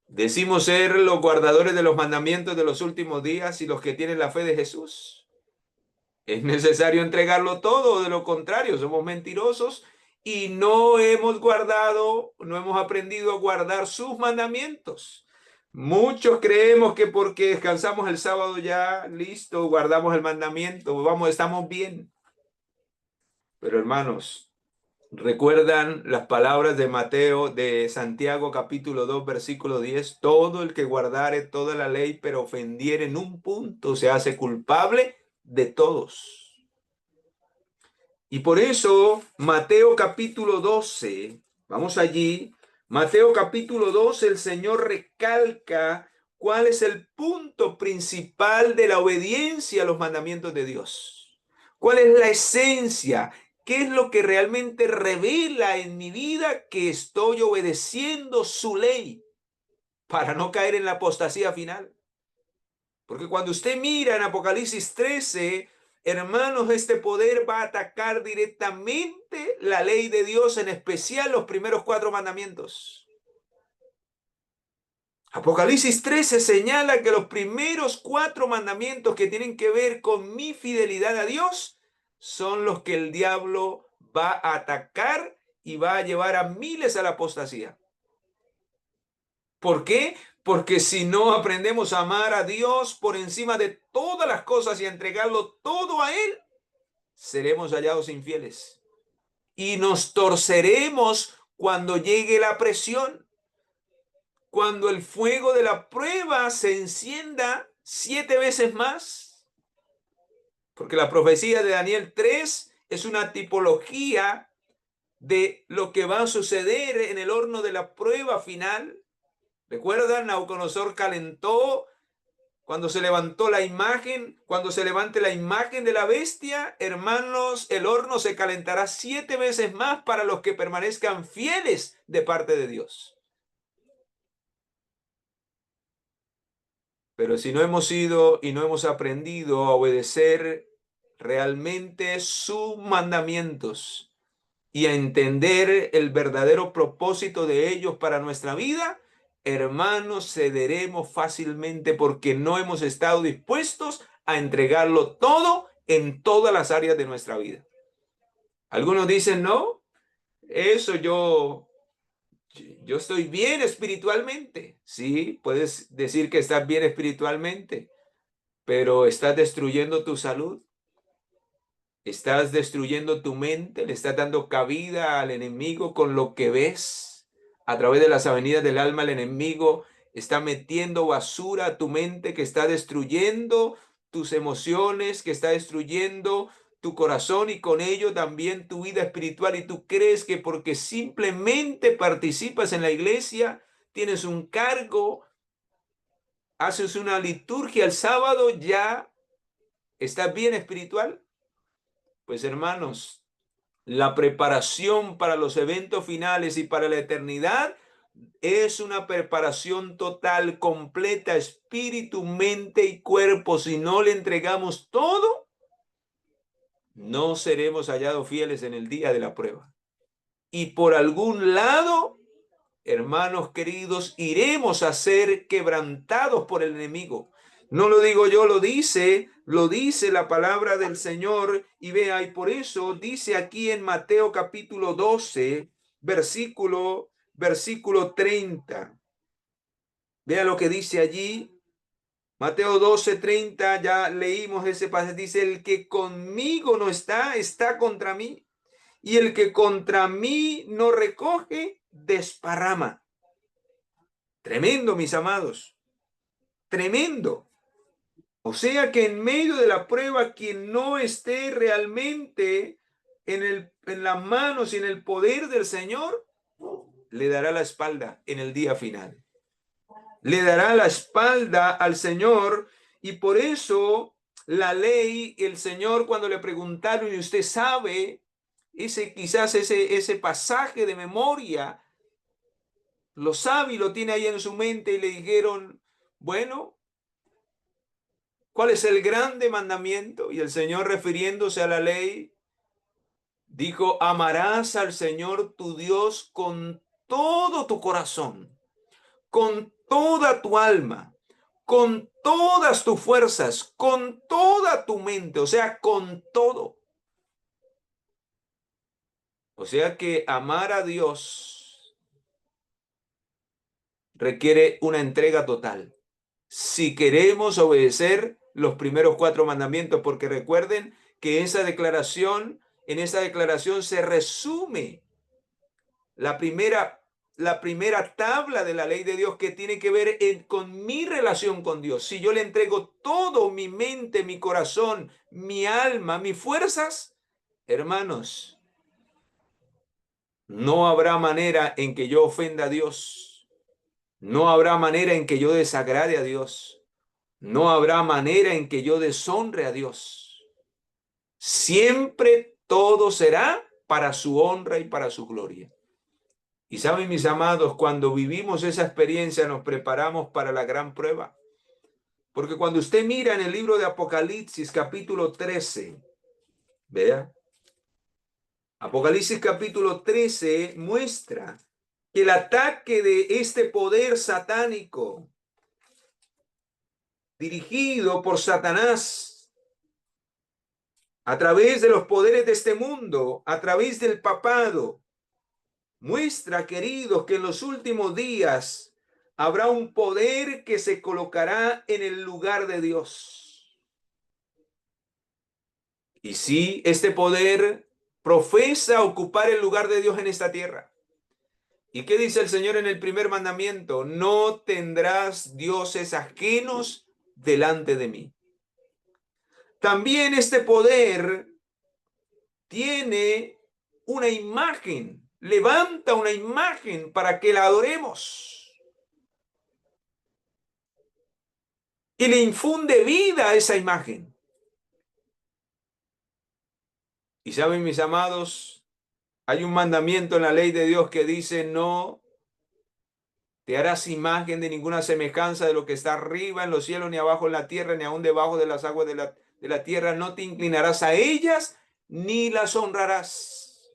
Decimos ser los guardadores de los mandamientos de los últimos días y los que tienen la fe de Jesús. Es necesario entregarlo todo, de lo contrario, somos mentirosos y no hemos guardado, no hemos aprendido a guardar sus mandamientos. Muchos creemos que porque descansamos el sábado ya, listo, guardamos el mandamiento, vamos, estamos bien. Pero hermanos, ¿recuerdan las palabras de Mateo, de Santiago capítulo 2, versículo 10? Todo el que guardare toda la ley, pero ofendiere en un punto, se hace culpable de todos. Y por eso Mateo capítulo 12, vamos allí, Mateo capítulo 12, el Señor recalca cuál es el punto principal de la obediencia a los mandamientos de Dios. ¿Cuál es la esencia? ¿Qué es lo que realmente revela en mi vida que estoy obedeciendo su ley para no caer en la apostasía final? Porque cuando usted mira en Apocalipsis 13, hermanos, este poder va a atacar directamente la ley de Dios, en especial los primeros 4 mandamientos. Apocalipsis 13 señala que los primeros 4 mandamientos que tienen que ver con mi fidelidad a Dios son los que el diablo va a atacar y va a llevar a miles a la apostasía. ¿Por qué? Porque si no aprendemos a amar a Dios por encima de todas las cosas y a entregarlo todo a Él, seremos hallados infieles. Y nos torceremos cuando llegue la presión, cuando el fuego de la prueba se encienda 7 veces más. Porque la profecía de Daniel 3 es una tipología de lo que va a suceder en el horno de la prueba final. ¿Recuerdan? Nabucodonosor calentó cuando se levantó la imagen, cuando se levante la imagen de la bestia, hermanos, el horno se calentará 7 veces más para los que permanezcan fieles de parte de Dios. Pero si no hemos ido y no hemos aprendido a obedecer realmente sus mandamientos y a entender el verdadero propósito de ellos para nuestra vida, hermanos, cederemos fácilmente porque no hemos estado dispuestos a entregarlo todo en todas las áreas de nuestra vida. Algunos dicen, no, eso yo estoy bien espiritualmente. Sí, puedes decir que estás bien espiritualmente, pero estás destruyendo tu salud. Estás destruyendo tu mente, le estás dando cabida al enemigo con lo que ves. A través de las avenidas del alma, el enemigo está metiendo basura a tu mente que está destruyendo tus emociones, que está destruyendo tu corazón y con ello también tu vida espiritual. Y tú crees que porque simplemente participas en la iglesia, tienes un cargo, haces una liturgia el sábado, ya estás bien espiritual. Pues hermanos, la preparación para los eventos finales y para la eternidad es una preparación total, completa, espíritu, mente y cuerpo. Si no le entregamos todo, no seremos hallados fieles en el día de la prueba. Y por algún lado, hermanos queridos, iremos a ser quebrantados por el enemigo. No lo digo yo, lo dice la palabra del Señor. Y vea, y por eso dice aquí en Mateo capítulo 12, versículo 30. Vea lo que dice allí. Mateo 12:30, ya leímos ese pasaje. Dice, el que conmigo no está, está contra mí. Y el que contra mí no recoge, desparrama. Tremendo, mis amados. Tremendo. O sea que en medio de la prueba, quien no esté realmente en las manos y en el poder del Señor, le dará la espalda en el día final. Le dará la espalda al Señor. Y por eso la ley, el Señor cuando le preguntaron, y usted sabe, quizás ese pasaje de memoria, lo sabe y lo tiene ahí en su mente, y le dijeron, bueno, ¿cuál es el grande mandamiento? Y el Señor, refiriéndose a la ley, dijo, amarás al Señor tu Dios con todo tu corazón, con toda tu alma, con todas tus fuerzas, con toda tu mente, o sea, con todo. O sea que amar a Dios requiere una entrega total. Si queremos obedecer los primeros 4 mandamientos, porque recuerden que en esa declaración se resume la primera tabla de la ley de Dios, que tiene que ver con mi relación con Dios. Si yo le entrego todo, mi mente, mi corazón, mi alma, mis fuerzas, hermanos, no habrá manera en que yo ofenda a Dios. No habrá manera en que yo desagrade a Dios. No habrá manera en que yo deshonre a Dios. Siempre todo será para su honra y para su gloria. Y saben, mis amados, cuando vivimos esa experiencia nos preparamos para la gran prueba. Porque cuando usted mira en el libro de Apocalipsis capítulo 13, vea, Apocalipsis capítulo 13 muestra que el ataque de este poder satánico dirigido por Satanás a través de los poderes de este mundo, a través del papado, muestra, queridos, que en los últimos días habrá un poder que se colocará en el lugar de Dios. Y sí, este poder profesa ocupar el lugar de Dios en esta tierra. ¿Y qué dice el Señor en el primer mandamiento? No tendrás dioses ajenos delante de mí. También este poder tiene una imagen, levanta una imagen para que la adoremos. Y le infunde vida a esa imagen. Y saben, mis amados, hay un mandamiento en la ley de Dios que dice, no te harás imagen de ninguna semejanza de lo que está arriba en los cielos, ni abajo en la tierra, ni aún debajo de las aguas de la tierra. No te inclinarás a ellas, ni las honrarás.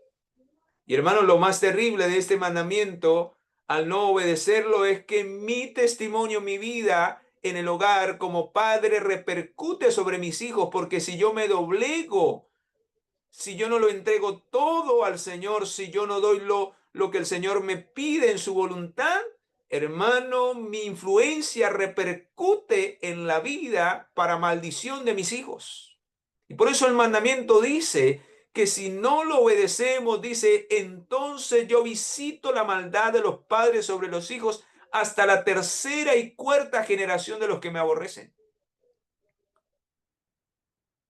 Y hermanos, lo más terrible de este mandamiento, al no obedecerlo, es que mi testimonio, mi vida en el hogar como padre repercute sobre mis hijos, porque si yo me doblego, si yo no lo entrego todo al Señor, si yo no doy lo que el Señor me pide en su voluntad, hermano, mi influencia repercute en la vida para maldición de mis hijos. Y por eso el mandamiento dice que si no lo obedecemos, dice, entonces yo visito la maldad de los padres sobre los hijos hasta la tercera y cuarta generación de los que me aborrecen.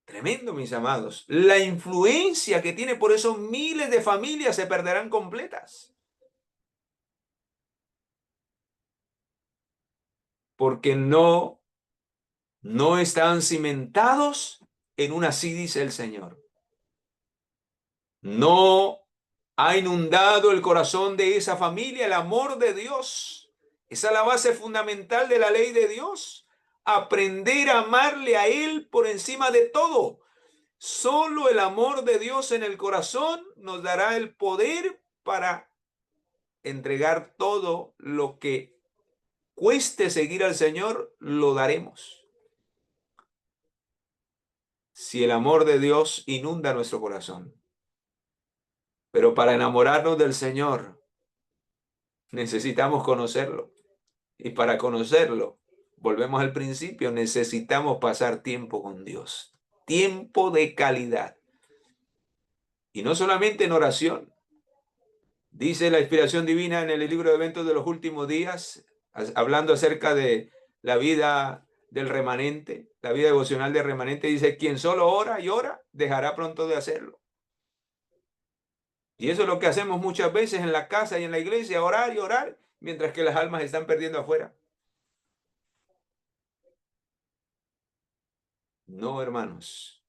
Tremendo, mis amados. La influencia que tiene, por eso miles de familias se perderán completas. Porque no están cimentados en una, así dice el Señor. No ha inundado el corazón de esa familia el amor de Dios. Esa es la base fundamental de la ley de Dios. Aprender a amarle a Él por encima de todo. Solo el amor de Dios en el corazón nos dará el poder para entregar todo lo que cueste seguir al Señor, lo daremos. Si el amor de Dios inunda nuestro corazón. Pero para enamorarnos del Señor, necesitamos conocerlo. Y para conocerlo, volvemos al principio, necesitamos pasar tiempo con Dios. Tiempo de calidad. Y no solamente en oración. Dice la inspiración divina en el libro de Eventos de los Últimos Días, hablando acerca de la vida del remanente, la vida devocional del remanente, dice, quien solo ora y ora, dejará pronto de hacerlo. Y eso es lo que hacemos muchas veces en la casa y en la iglesia, orar y orar, mientras que las almas están perdiendo afuera. No, hermanos.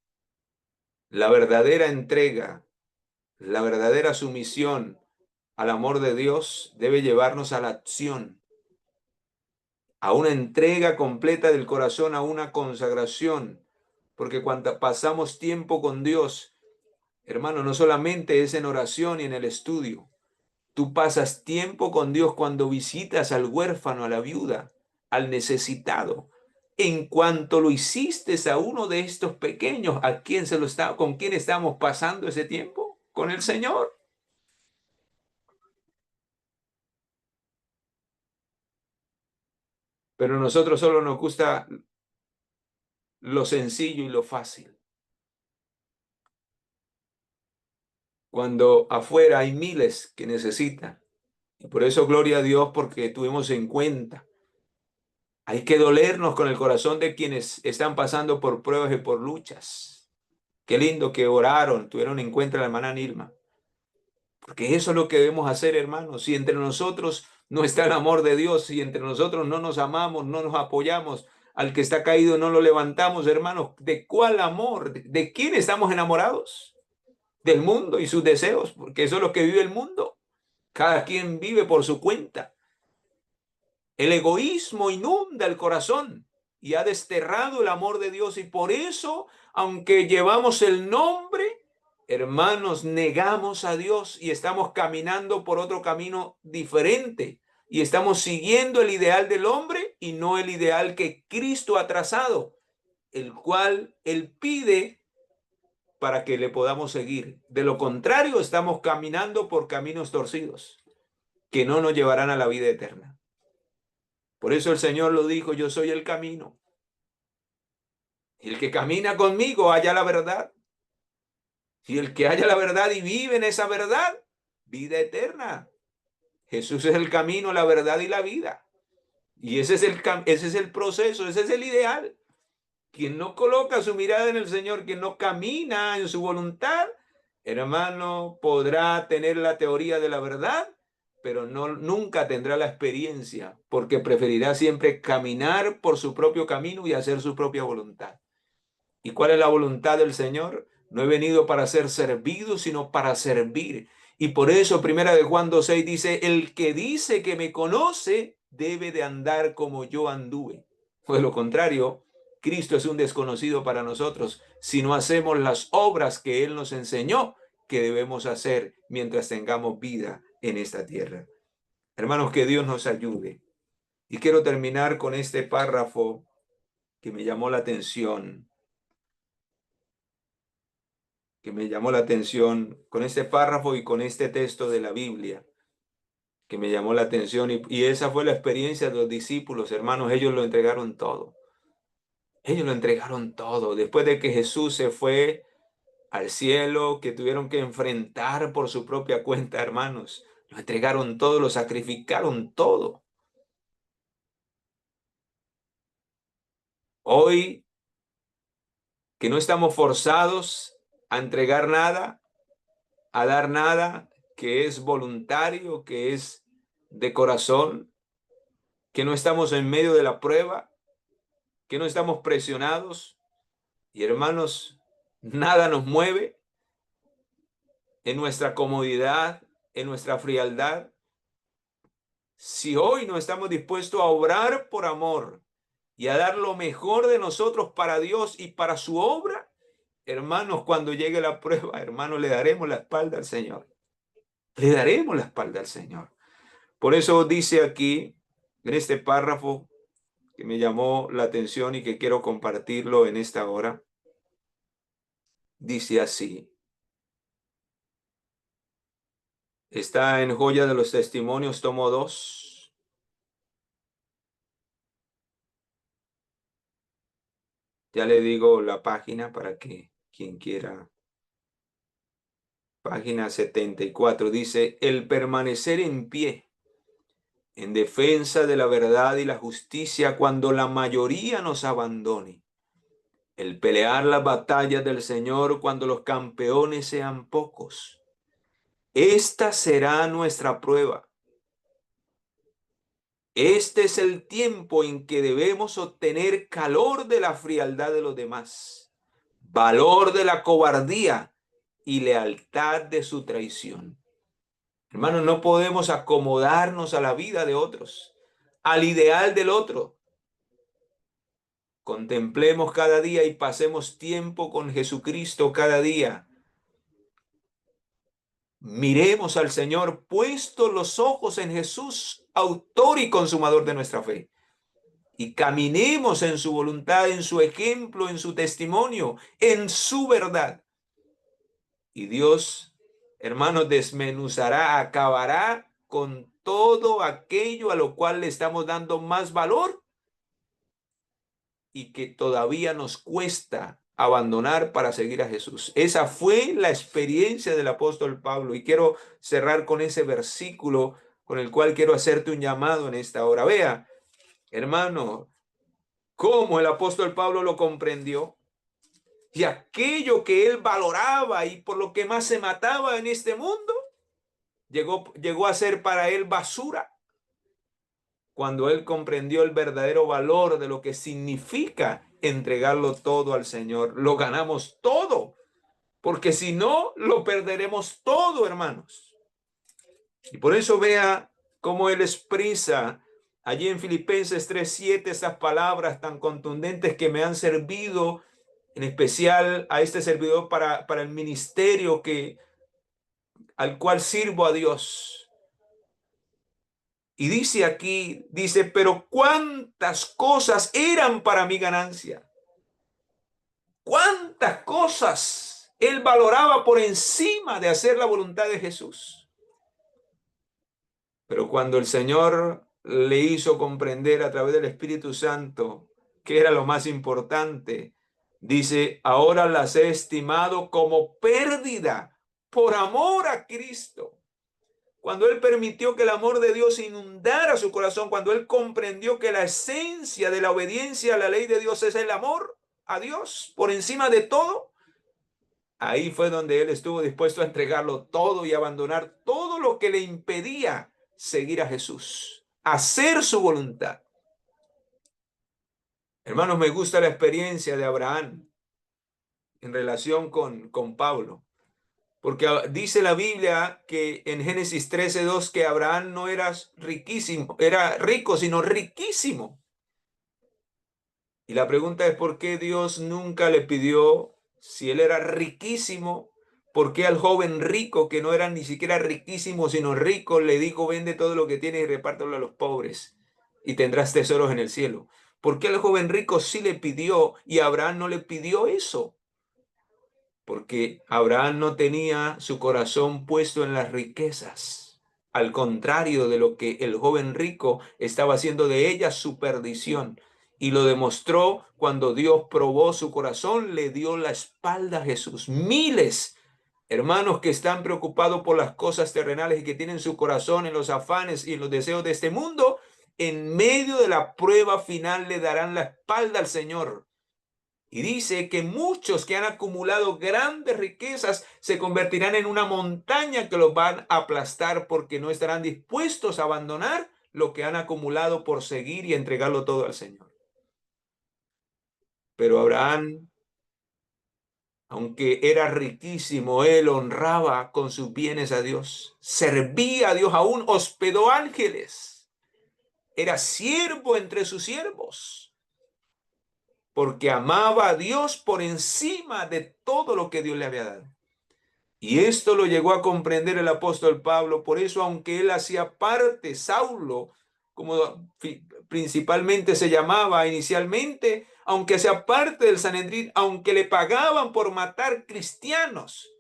La verdadera entrega, la verdadera sumisión al amor de Dios debe llevarnos a la acción, a una entrega completa del corazón, a una consagración, porque cuando pasamos tiempo con Dios, hermano, no solamente es en oración y en el estudio. Tú pasas tiempo con Dios cuando visitas al huérfano, a la viuda, al necesitado. En cuanto lo hiciste a uno de estos pequeños, ¿a quién se lo está, con quién estamos pasando ese tiempo? Con el Señor. Pero a nosotros solo nos gusta lo sencillo y lo fácil. Cuando afuera hay miles que necesitan. Y por eso gloria a Dios porque tuvimos en cuenta. Hay que dolernos con el corazón de quienes están pasando por pruebas y por luchas. Qué lindo que oraron, tuvieron en cuenta a la hermana Nilma. Porque eso es lo que debemos hacer, hermanos. Si entre nosotros no está el amor de Dios, si entre nosotros no nos amamos, no nos apoyamos, al que está caído no lo levantamos, hermanos, ¿de cuál amor? ¿De quién estamos enamorados? Del mundo y sus deseos, porque eso es lo que vive el mundo. Cada quien vive por su cuenta. El egoísmo inunda el corazón y ha desterrado el amor de Dios y por eso, aunque llevamos el nombre, hermanos, negamos a Dios y estamos caminando por otro camino diferente y estamos siguiendo el ideal del hombre y no el ideal que Cristo ha trazado, el cual Él pide para que le podamos seguir. De lo contrario, estamos caminando por caminos torcidos que no nos llevarán a la vida eterna. Por eso el Señor lo dijo, yo soy el camino. Y el que camina conmigo halla la verdad. Y el que halla la verdad y vive en esa verdad, vida eterna. Jesús es el camino, la verdad y la vida. Y ese es el proceso, ese es el ideal. Quien no coloca su mirada en el Señor, quien no camina en su voluntad, hermano, podrá tener la teoría de la verdad, pero nunca tendrá la experiencia, porque preferirá siempre caminar por su propio camino y hacer su propia voluntad. ¿Y cuál es la voluntad del Señor? No he venido para ser servido, sino para servir. Y por eso, primera de Juan 2:6 dice, el que dice que me conoce debe de andar como yo anduve. Pues lo contrario, Cristo es un desconocido para nosotros si no hacemos las obras que Él nos enseñó que debemos hacer mientras tengamos vida en esta tierra. Hermanos, que Dios nos ayude. Y quiero terminar con este párrafo que me llamó la atención, con este párrafo y con este texto de la Biblia, que me llamó la atención. Y esa fue la experiencia de los discípulos, hermanos, ellos lo entregaron todo. Ellos lo entregaron todo. Después de que Jesús se fue al cielo, que tuvieron que enfrentar por su propia cuenta, hermanos, lo entregaron todo, lo sacrificaron todo. Hoy que no estamos forzados a entregar nada, a dar nada, que es voluntario, que es de corazón, que no estamos en medio de la prueba, que no estamos presionados. Y hermanos, nada nos mueve en nuestra comodidad, en nuestra frialdad. Si hoy no estamos dispuestos a obrar por amor y a dar lo mejor de nosotros para Dios y para su obra, hermanos, cuando llegue la prueba, hermanos, le daremos la espalda al Señor. Le daremos la espalda al Señor. Por eso dice aquí, en este párrafo que me llamó la atención y que quiero compartirlo en esta hora, dice así. Está en Joya de los Testimonios, tomo 2. Ya le digo la página para que quien quiera. Página 74 dice, el permanecer en pie en defensa de la verdad y la justicia cuando la mayoría nos abandone. El pelear las batallas del Señor cuando los campeones sean pocos. Esta será nuestra prueba. Este es el tiempo en que debemos obtener calor de la frialdad de los demás, valor de la cobardía y lealtad de su traición. Hermanos, no podemos acomodarnos a la vida de otros, al ideal del otro. Contemplemos cada día y pasemos tiempo con Jesucristo cada día. Miremos al Señor puestos los ojos en Jesús, autor y consumador de nuestra fe. Y caminemos en su voluntad, en su ejemplo, en su testimonio, en su verdad. Y Dios, hermanos, desmenuzará, acabará con todo aquello a lo cual le estamos dando más valor y que todavía nos cuesta abandonar para seguir a Jesús. Esa fue la experiencia del apóstol Pablo y quiero cerrar con ese versículo con el cual quiero hacerte un llamado en esta hora. Vea, hermano, cómo el apóstol Pablo lo comprendió y aquello que él valoraba y por lo que más se mataba en este mundo, llegó a ser para él basura cuando él comprendió el verdadero valor de lo que significa entregarlo todo al Señor. Lo ganamos todo, porque si no, lo perderemos todo, hermanos. Y por eso vea cómo él expresa allí en Filipenses 3:7 esas palabras tan contundentes que me han servido, en especial a este servidor para el ministerio al cual sirvo a Dios. Y dice aquí, dice, pero cuántas cosas eran para mi ganancia. Cuántas cosas él valoraba por encima de hacer la voluntad de Jesús. Pero cuando el Señor le hizo comprender a través del Espíritu Santo que era lo más importante, dice, ahora las he estimado como pérdida por amor a Cristo. Cuando él permitió que el amor de Dios inundara su corazón, cuando él comprendió que la esencia de la obediencia a la ley de Dios es el amor a Dios por encima de todo, ahí fue donde él estuvo dispuesto a entregarlo todo y abandonar todo lo que le impedía seguir a Jesús, hacer su voluntad. Hermanos, me gusta la experiencia de Abraham en relación con Pablo. Porque dice la Biblia que en Génesis 13:2 que Abraham no era riquísimo, era rico, sino riquísimo. Y la pregunta es por qué Dios nunca le pidió, si él era riquísimo, por qué al joven rico, que no era ni siquiera riquísimo, sino rico, le dijo, vende todo lo que tienes y repártelo a los pobres y tendrás tesoros en el cielo. ¿Por qué al joven rico sí le pidió y a Abraham no le pidió eso? Porque Abraham no tenía su corazón puesto en las riquezas, al contrario de lo que el joven rico estaba haciendo de ellas su perdición. Y lo demostró cuando Dios probó su corazón, le dio la espalda a Jesús. Miles, hermanos, que están preocupados por las cosas terrenales y que tienen su corazón en los afanes y en los deseos de este mundo, en medio de la prueba final le darán la espalda al Señor. Y dice que muchos que han acumulado grandes riquezas se convertirán en una montaña que los van a aplastar porque no estarán dispuestos a abandonar lo que han acumulado por seguir y entregarlo todo al Señor. Pero Abraham, aunque era riquísimo, él honraba con sus bienes a Dios, servía a Dios, aún hospedó ángeles, era siervo entre sus siervos, porque amaba a Dios por encima de todo lo que Dios le había dado. Y esto lo llegó a comprender el apóstol Pablo, por eso aunque él hacía parte, Saulo, como principalmente se llamaba inicialmente, aunque hacía parte del Sanedrín, aunque le pagaban por matar cristianos,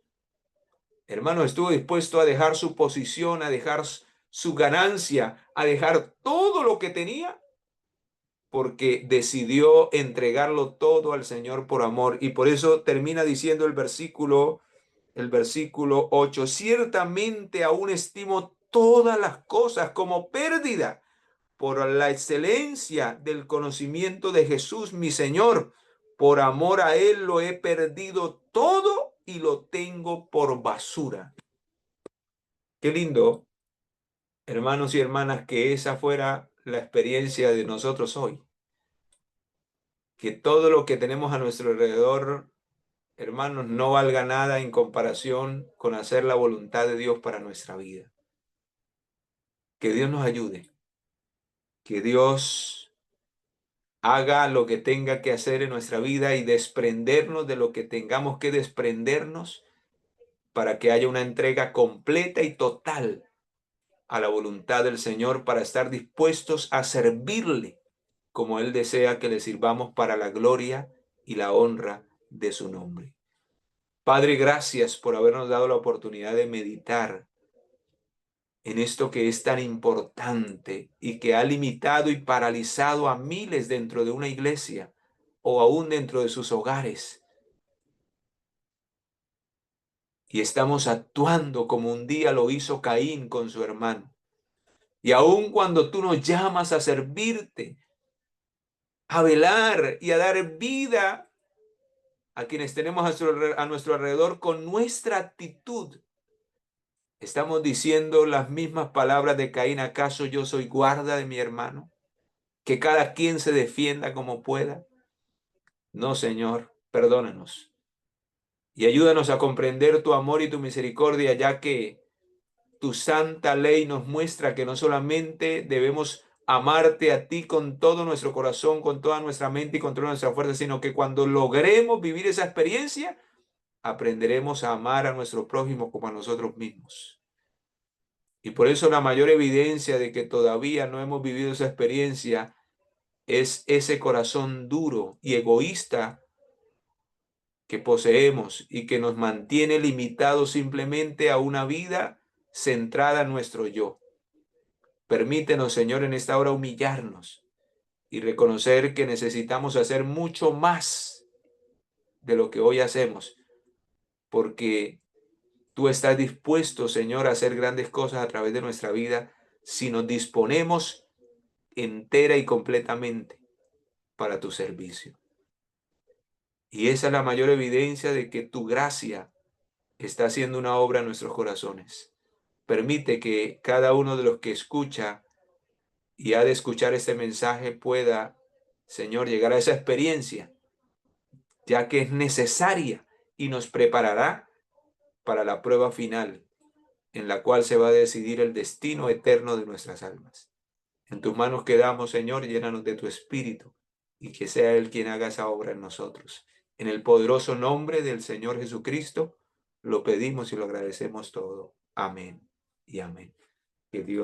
hermano, estuvo dispuesto a dejar su posición, a dejar su ganancia, a dejar todo lo que tenía, porque decidió entregarlo todo al Señor por amor. Y por eso termina diciendo el versículo 8, ciertamente aún estimo todas las cosas como pérdida por la excelencia del conocimiento de Jesús, mi Señor. Por amor a Él lo he perdido todo y lo tengo por basura. Qué lindo, hermanos y hermanas, que esa fuera la experiencia de nosotros hoy. Que todo lo que tenemos a nuestro alrededor, hermanos, no valga nada en comparación con hacer la voluntad de Dios para nuestra vida. Que Dios nos ayude, que Dios haga lo que tenga que hacer en nuestra vida y desprendernos de lo que tengamos que desprendernos para que haya una entrega completa y total a la voluntad del Señor, para estar dispuestos a servirle como Él desea que le sirvamos para la gloria y la honra de su nombre. Padre, gracias por habernos dado la oportunidad de meditar en esto que es tan importante y que ha limitado y paralizado a miles dentro de una iglesia o aún dentro de sus hogares. Y estamos actuando como un día lo hizo Caín con su hermano. Y aun cuando tú nos llamas a servirte, a velar y a dar vida a quienes tenemos a nuestro alrededor con nuestra actitud, estamos diciendo las mismas palabras de Caín: ¿acaso yo soy guarda de mi hermano? Que cada quien se defienda como pueda. No, Señor, perdónanos y ayúdanos a comprender tu amor y tu misericordia, ya que tu santa ley nos muestra que no solamente debemos amarte a ti con todo nuestro corazón, con toda nuestra mente y con toda nuestra fuerza, sino que cuando logremos vivir esa experiencia, aprenderemos a amar a nuestro prójimo como a nosotros mismos. Y por eso la mayor evidencia de que todavía no hemos vivido esa experiencia es ese corazón duro y egoísta que poseemos y que nos mantiene limitados simplemente a una vida centrada en nuestro yo. Permítenos, Señor, en esta hora humillarnos y reconocer que necesitamos hacer mucho más de lo que hoy hacemos, porque tú estás dispuesto, Señor, a hacer grandes cosas a través de nuestra vida si nos disponemos entera y completamente para tu servicio. Y esa es la mayor evidencia de que tu gracia está haciendo una obra en nuestros corazones. Permite que cada uno de los que escucha y ha de escuchar este mensaje pueda, Señor, llegar a esa experiencia, ya que es necesaria y nos preparará para la prueba final, en la cual se va a decidir el destino eterno de nuestras almas. En tus manos quedamos, Señor, llénanos de tu Espíritu y que sea Él quien haga esa obra en nosotros. En el poderoso nombre del Señor Jesucristo, lo pedimos y lo agradecemos todo. Amén y amén. Que Dios